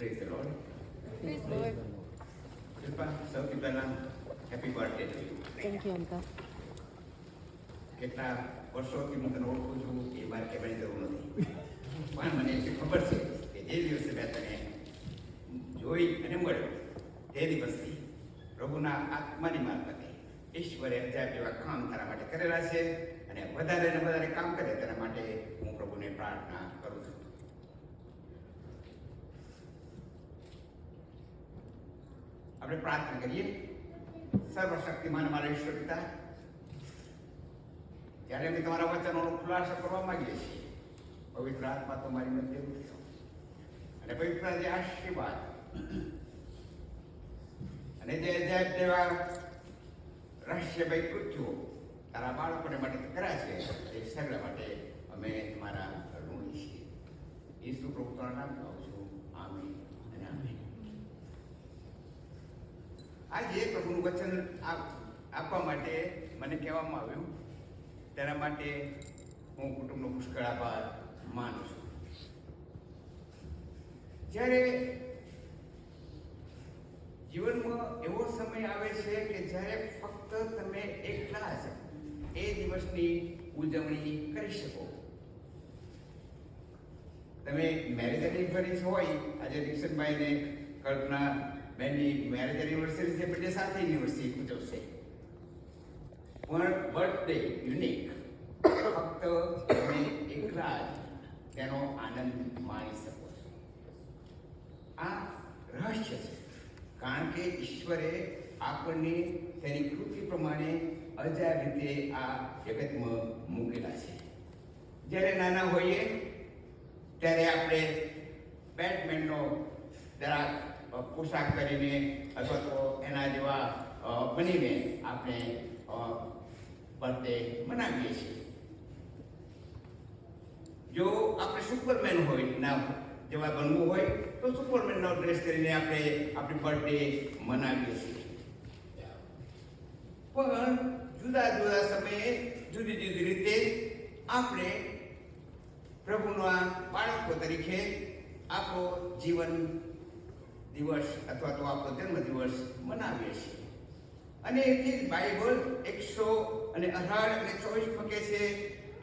Praise the Lord. Praise Lord. કૃપા સૌથી પહેલા happy birthday to you. Thank you, Uncle. કેટલા વર્ષોથી હું તને ઓળખું છું એ મારે કહેવાની જરૂર નથી, પણ મને એટલી ખબર છે કે જે દિવસે મેં તને જોઈ અને મળ્યો તે દિવસથી પ્રભુના આત્માની મારફતે ઈશ્વરે અજાયબ એવા કામ તારા માટે કરેલા છે, અને વધારે ને વધારે કામ કરે તેના માટે હું પ્રભુને પ્રાર્થના કરું છું. આપણે પ્રાર્થના કરીએ. સર્વશક્તિમાન અમારા ઈશ્વર પિતા, જ્યારે અમે તમારા વચનોનો ખુલાસો કરવા માંગીએ છીએ, પવિત્ર આત્મા તમારી મધ્ય ઉતરો અને પવિત્ર જે આશીર્વાદ અને જે અજાયબ જેવા રહસ્યમય કૃત્યો તારા બાળકોને માટે કર્યા છે તે સગળા માટે અમે તમારા ઋણી છીએ. ઈસુ પ્રભુ તમારા નામ કહું છું. આમીન અને આમીન. આજે પ્રભુનું વચન આપવા માટે મને કહેવામાં આવ્યું, તેના માટે હું કુટુંબનો પુષ્કળ આભાર માનું છું. જ્યારે જીવનમાં એવો સમય આવે છે કે જ્યારે ફક્ત તમે એકલા જ એ દિવસની ઉજવણી કરી શકો. તમે મેરેજ એનિવર્સરી હોય, આજે દીક્ષનભાઈને કલ્પના બેનની મેરેજ એનિવર્સરી છે, એટલે સાથે એનિવર્સરી ઉજવશે. પણ બર્થડે યુનિક, ફક્ત તમે એકલા જ તેનો આનંદ માણી શકો છો. આ રહસ્ય છે, કારણ કે ઈશ્વરે આપણને તેની કૃતિ પ્રમાણે અજાયબ રીતે આ જગતમાં મૂકેલા છે. જ્યારે નાના હોઈએ ત્યારે આપણે બેટમેનનો જરાક પોશાક પહેરીને અથવા તો એના જેવા બનીને આપણે બર્થડે મનાવીએ છીએ. જો આપણે સુપરમેન હોય ના જેવા બનવું હોય તો સુપરમેનનો ડ્રેસ કરીને આપણે આપણી બર્થડે મનાવીએ છીએ. પણ જુદા જુદા સમયે જુદી જુદી રીતે આપણે પ્રભુના બાળકો તરીકે આપણો જીવન દિવસ અથવા તો આપણો જન્મ દિવસ મનાવીએ છીએ. અને એથી જ બાઇબલ 118:24 કહે છે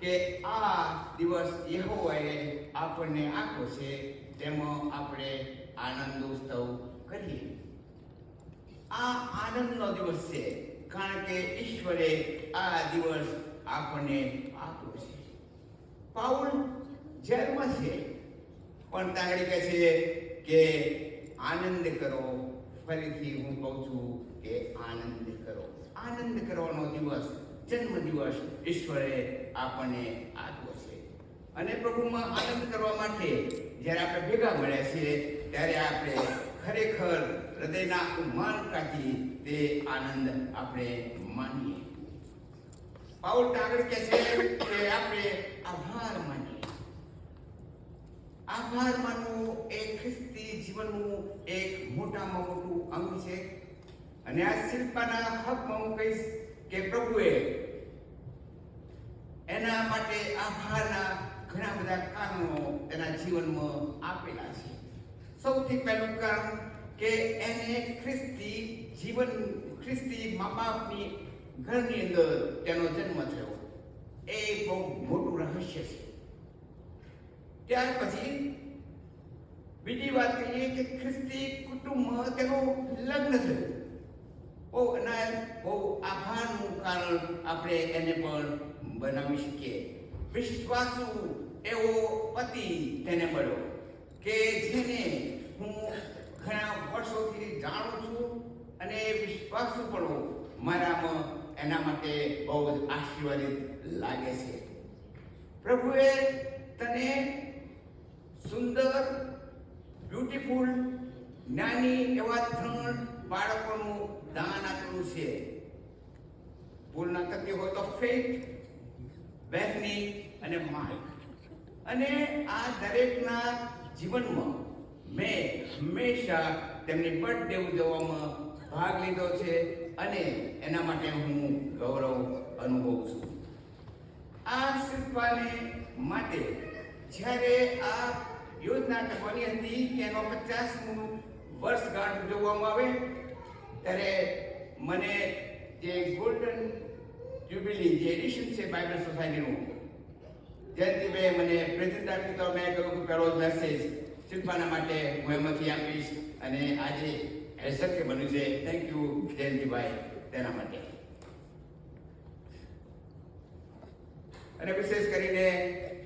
કે આ દિવસ યહોવાએ આપણને આપ્યો છે, તેમાં આપણે આનંદોત્સવ કરીએ. આ આનંદનો દિવસ છે, કારણ કે ઈશ્વરે આ દિવસ આપણને આપ્યો છે. પાઉલ જેલમાં છે, પણ તાંગડી કહે છે કે આનંદ કરો. ફરીથી હું કહું છું કે આનંદ કરો. આનંદ કરવાનો દિવસ, જન્મ દિવસ ઈશ્વરે આપણને આપ્યો છે. અને પ્રભુમાં આનંદ કરવા માટે જ્યારે આપણે ભેગા મળ્યા છીએ ત્યારે આપણે ખરેખર હૃદયના ઉમળકાથી તે આનંદ આપણે માનીએ. પાઉલ આગળ કહે છે કે આપણે આભાર માનીએ. આભાર માનવું એ ખ્રિસ્તી જીવનનું એક મોટામાં મોટું અંગ છે. અને આ શિલ્પાના હકમાં હું કહીશ કે પ્રભુએ એના માટે આભારના ઘણા બધા કારણો તેના જીવનમાં આપેલા છે. સૌથી પહેલું કારણ કે એને ખ્રિસ્તી મા બાપની ઘરની અંદર તેનો જન્મ થયો. એ બહુ મોટું રહસ્ય છે. ત્યાર પછી બીજી વાત કહીએ કે ખ્રિસ્તી કુટુંબમાં તેનું લગ્ન થયું. બહુ આભારનું કારણ આપણે એને પણ બનાવી શકીએ. વિશ્વાસુ એવો પતિ તેને મળ્યો કે જેને હું ઘણા વર્ષોથી જાણું છું, અને વિશ્વાસુ પણ મારામાં એના માટે બહુ જ આશીર્વાદિત લાગે છે. પ્રભુએ તને સુંદર, બ્યુટીફુલ, જ્ઞાની એવા 3 બાળકોનું દાન આપેલું છે. ભૂલ ના થતી હોય તો ફેથ, બેથની અને માર્ક. અને આ દરેકના જીવનમાં મેં હંમેશા તેમની બર્થડે ઉજવવામાં ભાગ લીધો છે, અને એના માટે હું ગૌરવ અનુભવું છું. આ શિલ્પાને માટે જ્યારે આ યોજના કરવાની હતી કે એનો 50મું વર્ષગાંઠ ઉજવવામાં આવે ત્યારે મને જે ગોલ્ડન જ્યુબિલી જે એડિશન છે બાઇબલ સોસાયટીનું જયંતિભાઈ મને પ્રેઝન્ટ આપી તો મેં કહ્યું કે પહેલો જ મેસેજ શિલ્પાના માટે હું એમાંથી આપીશ અને આજે એ શક્ય બન્યું છે. થેન્ક યુ જયંતિભાઈ તેના માટે. અને વિશેષ કરીને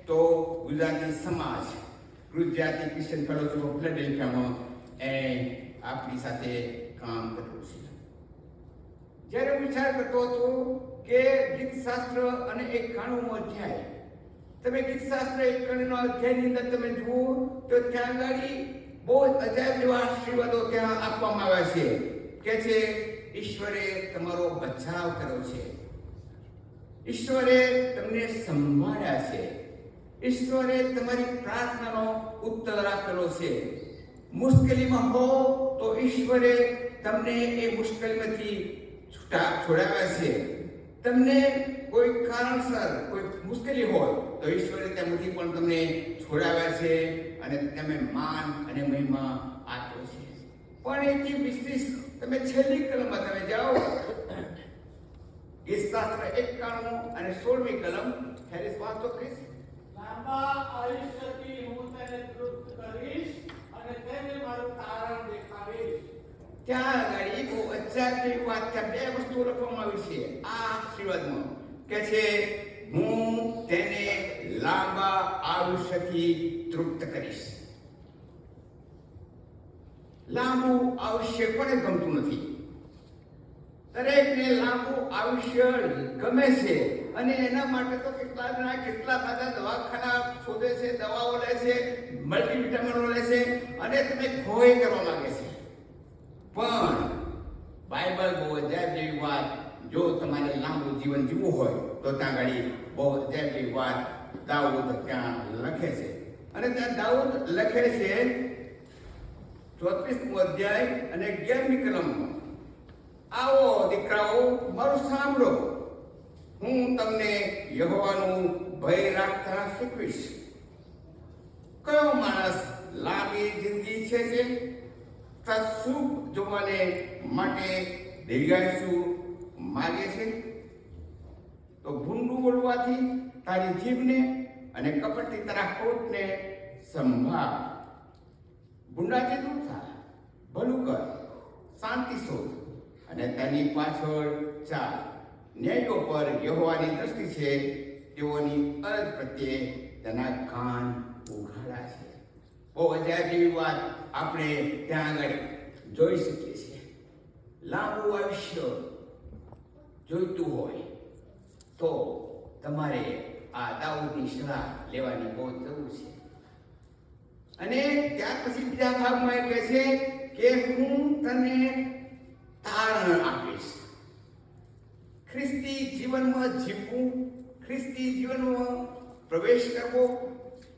તો ગુજરાતી સમાજ ગુજરાતી ક્રિશ્ચન ફેલોશિપ ઓફ ફિલાડેલ્ફિયામાં એ આપણી સાથે કામ કર્યું છે. જ્યારે હું વિચાર કરતો હતો કે ગીતશાસ્ત્ર અને 91મો અધ્યાય, તમે ગીતશાસ્ત્ર 91નો અધ્યાયની અંદર તમે જુઓ તો ત્યાં આગળ બહુ અજાયબ જેવા આશીર્વાદો ત્યાં આપવામાં આવ્યા છે કે છે ઈશ્વરે તમારો બચાવ કર્યો છે, ઈશ્વરે તમને સંભાળ્યા છે, ઈશ્વરે તમારી પ્રાર્થનાનો ઉત્તર આપેલો છે. મુશ્કેલીમાં હો તો ઈશ્વરે તમને એ મુશ્કેલીમાંથી છોડાવ્યા છે. તમને કોઈ કારણસર કોઈ મુશ્કેલી હોય તો ઈશ્વરે તેમાંથી પણ તમને છોડાવ્યા છે અને તમે માન અને મહિમા આપ્યો છે. પણ એથી વિશેષ તમે છેલ્લી કલમમાં તમે જાઓ, ગીતશાસ્ત્ર 91 અને 16મી કલમ, હેરિસ વાંચો પ્લીઝ. લાંબા આયુષ્યથી હું તેને તૃપ્ત કરીશ અને તેને મારું તારણ દેખાડીશ. ત્યાં આગળ બહુ અજાયબી વાત, ત્યાં બે વસ્તુ લખવામાં આવી છે આ આશીર્વાદમાં કે છે હું તેને લાંબા આયુષ્યથી તૃપ્ત કરીશ. લાંબુ આયુષ્ય કોને ગમતું નથી? દરેકને લાંબુ આયુષ્ય ગમે છે અને એના માટે તો કેટલા બધા દવાખાના શોધે છે, દવાઓ લે છે, મલ્ટીવિટામિનો લે છે અને તમે ખોઈ કરવા માંગે છે. પણ બાઇબલ બહુ અજાયબ જેવી વાત, જો તમારે લાંબુ જીવન જીવવું હોય તો ત્યાં આગળ બહુ અજાયબ જેવી વાત દાઉદ ત્યાં લખે છે. અને ત્યાં દાઉદ લખે છે 34મો અધ્યાય અને 11મી કલમમાં, આવો દીકરાઓ મારું સાંભળો, હું તમને યહોવાનું ભય રાખતા શીખવીશ. કયો માણસ લાંબી જિંદગી ઈચ્છે છે? સુખ જોવાને માટે દીર્ઘાયુષ્ય માગે છે? તો ભૂંડું બોલવાથી તારી જીભને અને કપટથી તારા હોઠને સંભાળ. ભૂંડાથી દૂર થા, ભલું કર, શાંતિ શોધ અને તેની પાછળ ચાલ. ન્યાયો પર યહોવાની દ્રષ્ટિ છે, તેઓની અરજ પ્રત્યે તેના કાન ઉઘાડા છે. બહુ અજાયબ જેવી વાત આપણે ત્યાં આગળ જોઈ શકીએ છીએ. લાંબુ આયુષ્ય જોઈતું હોય તો તમારે આ દાઉદની સલાહ લેવાની બહુ જરૂર છે. અને ત્યાર પછી બીજા ભાગમાં એ કહે છે કે હું તને તારણ આપીશ. ખ્રિસ્તી જીવનમાં જીવવું, ખ્રિસ્તી જીવનમાં પ્રવેશ કરવો,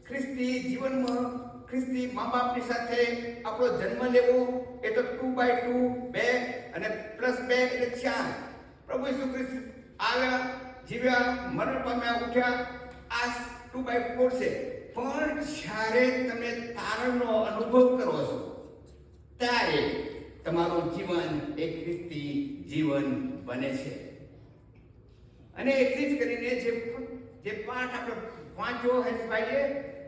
ખ્રિસ્તી જીવનમાં ખ્રિસ્તી મા બાપની સાથે આપણો જન્મ લેવો, એ તો 2x2 2 અને +2 એટલે 4. પ્રભુ ઈસુ ખ્રિસ્ત આવ્યા, જીવ્યા, મરણ પામ્યા, ઉઠ્યા, આ 2x4 છે. પણ જ્યારે તમે તારણનો અનુભવ કરો છો ત્યારે તમારું જીવન એક ખ્રિસ્તી જીવન બને છે. અને એટલી જ કરીને જે પાઠ આપણે વાંચ્યો હરીશભાઈએ,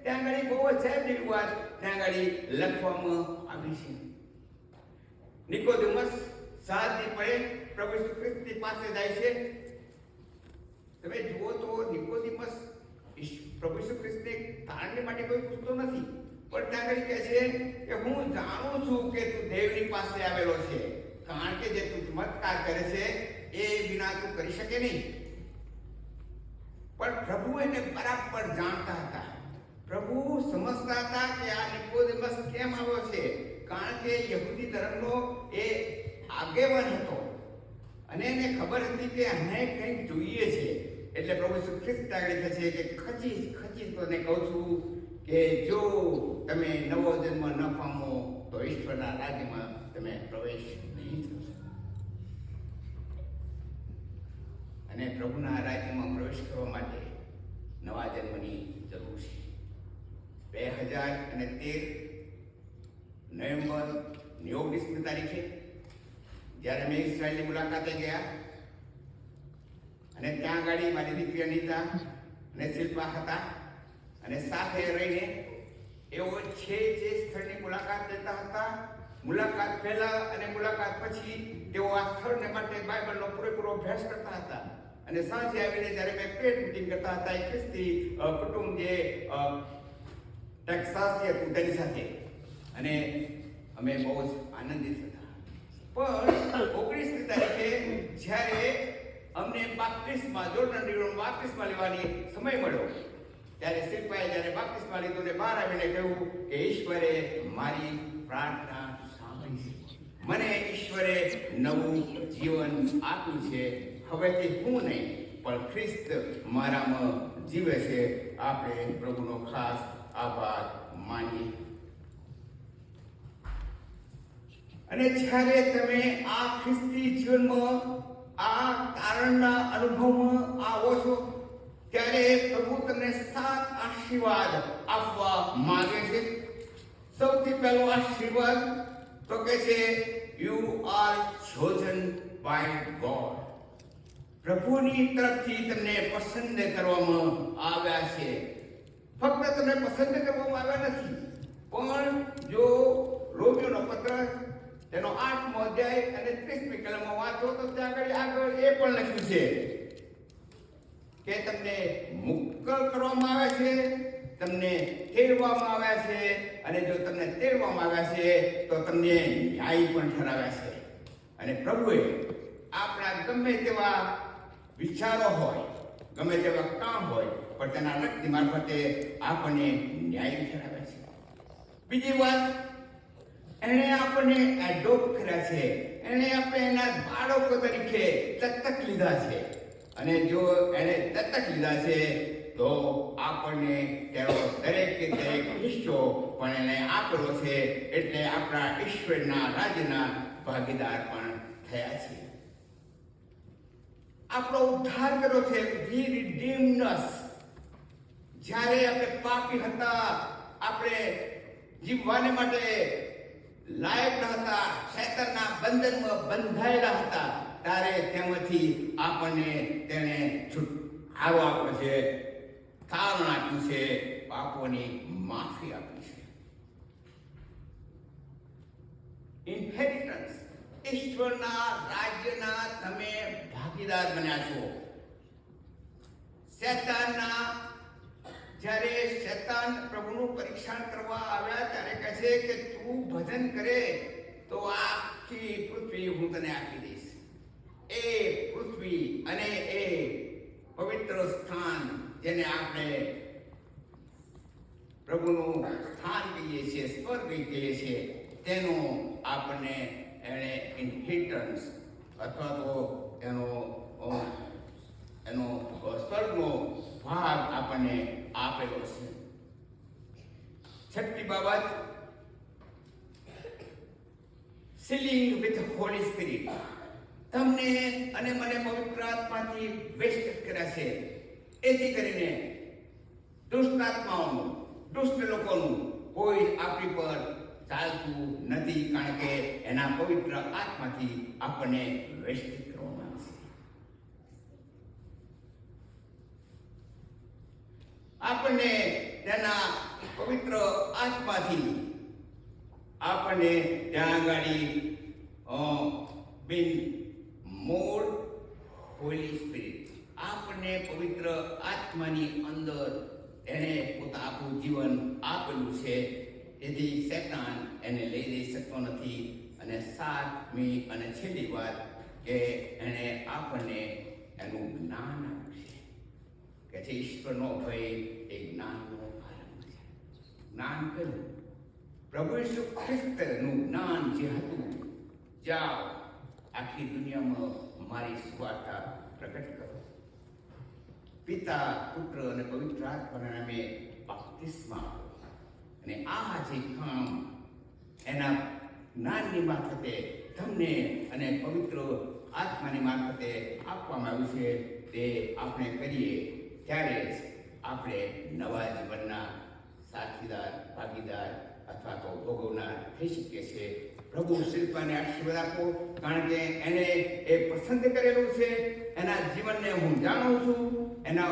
ત્યાં આગળ બહુ અજાયબ જેવી વાત ત્યાં આગળ લખવામાં આવી છે. નિકોદેમસ 7 દી પડે પ્રભુ ઈસુ ખ્રિસ્તની પાસે જાય છે. તમે જુઓ તો નિકોદેમસ પ્રભુ ઈસુ ખ્રિસ્તને તારણને માટે કોઈ પૂછતો નથી, પણ ત્યાં આગળ કહે છે કે હું જાણું છું કે તું દેવની પાસે આવેલો છે, કારણ કે જે તું ચમત્કાર કરે છે એ વિના તું કરી શકે નહીં. પણ પ્રભુ એને બરાબર જાણતા હતા. પ્રભુ સમજતા હતા કે આ નિકોદેમસ કેમ આવ્યો છે, કારણ કે યહૂદી ધર્મનો એ આગેવાન હતો અને એને ખબર હતી કે આને કંઈક જોઈએ છે. એટલે પ્રભુ ઈસુ ખ્રિસ્ત આગળ કહે છે કે ખચીજ તને કહું છું કે જો તમે નવો જન્મ ન પામો તો ઈશ્વરના રાજ્યમાં તમે પ્રવેશ નહીં થશો. અને પ્રભુના રાજ્યમાં પ્રવેશ કરવા માટે નવા જન્મની જરૂર છે. 2013 નવેમ્બર 19મી તારીખે જ્યારે મેં ઇઝરાયલની મુલાકાતે ગયા અને ત્યાં આગળ મારી દીકરી અનિતા અને શિલ્પા હતા અને સાથે રહીને એવો છે જે સ્થળની મુલાકાત લેતા હતા. મુલાકાત પહેલા અને મુલાકાત પછી તેઓ આ સ્થળને માટે બાઇબલનો પૂરેપૂરો અભ્યાસ કરતા હતા અને સાંજે આવીને જ્યારે મેં પ્રેયર મીટિંગ કરતા હતા એ ખ્રિસ્તી કુટુંબ જે ટેક્સાસથી હતું તેની સાથે અને અમે બહુ જ આનંદિત હતા. પણ 19મી તારીખે જ્યારે અમને બાપ્તિસ્મા જોર્ડન રિવરમાં બાપ્તિસ્મા લેવાની સમય મળ્યો ત્યારે શિલ્પાએ જ્યારે બાપ્તિસ્મા લીધો ને બહાર આવીને કહ્યું કે ઈશ્વરે મારી પ્રાર્થના સાંભળી છે, મને ઈશ્વરે નવું જીવન આપ્યું છે, હવેથી હું નહીં પણ ખ્રિસ્ત મારામાં જીવે છે. આપણે પ્રભુનો ખાસ આભાર માનીએ. અને જ્યારે તમે આ ખ્રિસ્તી જીવનમાં આ તારણના અનુભવમાં આવો છો ત્યારે પ્રભુ તમને 7 આશીર્વાદ આપવા માંગે છે. સૌથી પહેલો આશીર્વાદ તો કે છે you are chosen by God. પ્રભુની તરફથી તમને પસંદ કરવામાં આવ્યા છે. ફક્ત તમને પસંદ કરવામાં આવ્યા નથી, પણ જો રોમિયોનો પત્ર તેનો 8મો અધ્યાય અને 30મી કલમમાં વાંચો તો ત્યાં આગળ એ પણ લખ્યું છે કે તમને મુક્કલ કરવામાં આવે છે, તમને તેડવામાં આવ્યા છે અને જો તમને તેડવામાં આવ્યા છે તો તમને ન્યાયી પણ ઠરાવ્યા છે. અને પ્રભુએ આપણા ગમે તેવા વિચારો હોય, ગમે તેવા કામ હોય, પણ તેના રક્ત મારફતે આપણને ન્યાયી ઠરાવ્યા છે. બીજી વાત, એણે આપણને એડોપ્ટ કર્યા છે, એણે આપણે એના બાળકો તરીકે દત્તક લીધા છે. અને જો એણે દત્તક લીધા છે તો આપણને તેનો દરેક હિસ્સો પણ એને આપેલો છે, એટલે આપણા ઈશ્વરના રાજ્યના ભાગીદાર પણ થયા છે. આપણો ઉદ્ધાર કર્યો છે. He redeemed us. જ્યારે આપણે પાપી હતા, આપણે જીવવાને માટે લાયક ન હતા, શૈતાનના બંધનમાં બંધાયેલા હતા, ત્યારે તેમાંથી આપણને તેને છુટકારો આપ્યો છે, તારણ આપ્યું છે, પાપોની માફી આપી છે. ઇન્હેરિટન્સ, ઈશ્વરના રાજ્યના તમે ભાગીદાર બન્યા છો. જ્યારે શૈતાન પ્રભુનું પરીક્ષણ કરવા આવ્યા ત્યારે કહે છે કે તું ભજન કરે તો આખી પૃથ્વી હું તને આપી દઈશ. એ પૃથ્વી અને એ પવિત્ર સ્થાન જેને આપણે પ્રભુનું સ્થાન કહીએ છીએ, સ્વર્ગ કહીએ છીએ, તેનો આપણને એણે ઇન્હેરિટન્સ અથવા તો એનો સ્વર્ગનો ભાગ આપણને આપેલો છે. છઠ્ઠી બાબત, સીલિંગ વિથ હોલી સ્પિરિટ. તમને અને મને પવિત્ર આત્માથી વેસ્ટ કર્યા છે. એથી કરીને દુષ્ટ આત્માઓનું, દુષ્ટ લોકોનું કોઈ આપણી પર ચાલતું નથી, કારણ કે એના પવિત્ર આત્માથી આપણને વેસ્ટ કરવામાં આવે છે. આપણને તેના પવિત્ર આત્માથી આપણને ત્યાં આગળ બિન મોર હોલી સ્પિરિટ, આપણને પવિત્ર આત્માની અંદર એને પોતા આપણું જીવન આપેલું છે. તેથી શૈતાન એને લઈ જઈ શકતો નથી. અને 7મી અને છેલ્લી વાત કે એને આપણને એનું જ્ઞાન આપ્યું છે. કે છે ઈશ્વરનો ભય એ જ્ઞાનનો આરંભ છે. જ્ઞાન કયું? પ્રભુ ઈસુ ખ્રિસ્તનું જ્ઞાન જે હતું, જાઓ આખી દુનિયામાં મારી સુવાર્તા પ્રગટ કરો. પિતા, પુત્ર અને પવિત્ર આત્માના નામે બાપ્તિસ્મા આપો. અને આ જે કામ એના જ્ઞાનની મારફતે તમને અને પવિત્ર આત્માની મારફતે આપવામાં આવ્યું છે, તે આપણે કરીએ ત્યારે જ આપણે નવા જીવનના સાથીદાર, ભાગીદાર અથવા તો ભોગવનાર થઈ શકીએ છે. પ્રભુ શિલ્પાને આશીર્વાદ આપો, કારણ કે એને એ પસંદ કરેલું છે. એના જીવનને હું જાણું છું, એના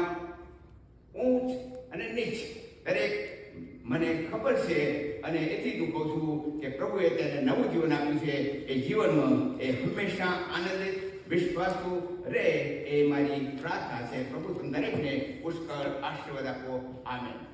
ઊંચ અને નીચ દરેક મને ખબર છે, અને એથી હું કહું છું કે પ્રભુએ તેને નવું જીવન આપ્યું છે. એ જીવનમાં એ હંમેશા આનંદિત, વિશ્વાસુ રહે, એ મારી પ્રાર્થના છે. પ્રભુ તમે દરેકને પુષ્કળ આશીર્વાદ આપો. આમેન.